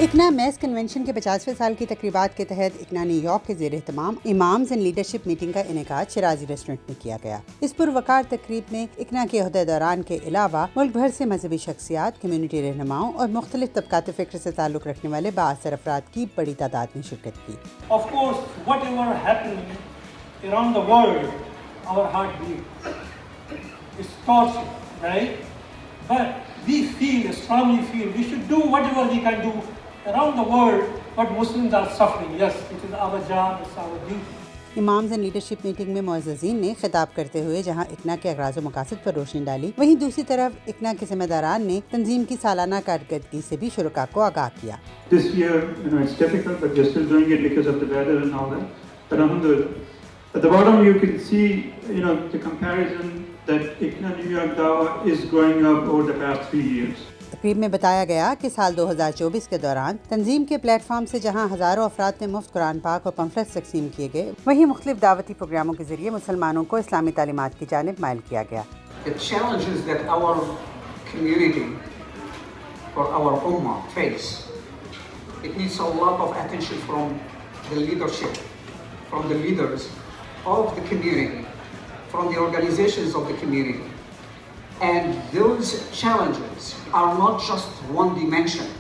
इकना mess convention के 50वें साल की तकरीबात के तहत इकना न्यूयॉर्क के ज़ेर एहतमाम इमाम्स एंड लीडरशिप मीटिंग का इनेकाद शिराजी रेस्टोरेंट में किया गया। इस पुरवकार तकरीब में इकना के ओहदेदारान के अलावा मुल्क भर से मजहबी शख्सियात, कम्युनिटी रहनुमाओं और मुख्तलिफ तबकात फ़िक्र से ताल्लुक़ रखने वाले बाअसर अफराद की बड़ी तादाद ने शिरकत की। Of course, whatever happening around the world, our heartbeat is torture, right? But we strongly feel, we should do whatever we can do around the world, but Muslims are suffering. Yes, it is our job, it's our duty. Imams and leadership meeting में मुअज़्ज़ज़ीन ने खिताब करते हुए जहां इकना के अग़राज़ व मक़ासद पर रोशनी डाली, वहीं दूसरी तरफ इकना के ज़िम्मेदारान ने तंजीम की सालाना कारकर्दगी से भी शुरका को आगाह किया। This year, it's difficult, but we're still doing it because of the weather and all that. But alhamdulillah. At the bottom, you can see, the comparison that Iqna New York Dawah is growing up over the past 3 years. तकरीब में बताया गया कि साल 2024 के दौरान तंजीम के platform से जहां हज़ारों अफराद में मुफ्त कुरान पाक और पम्फलेट्स तकसीम किए गए, वहीं मुख्तलिफ दावती प्रोग्रामों के जरिए मुसलमानों को इस्लामी तालीमात की जानिब माइल किया गया। The challenges that our community or our ummah face, it needs a lot of attention from the leadership, from the leaders of the community, from the organizations of the community. And those challenges are not just one dimension,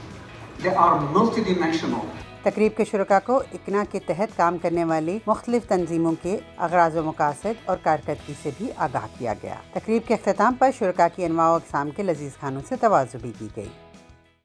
they are multidimensional. तकरीब के शुरका को इकना के तहत काम करने वाली मुख्तलिफ तंजीमों के अग़राज़ व मक़ासद और कारकर्दगी से भी आगाह किया गया। तकरीब के अख्ताम पर शुरका की अनवा व अक़साम के लजीज़ खानों से तवाज़ुन भी की गई।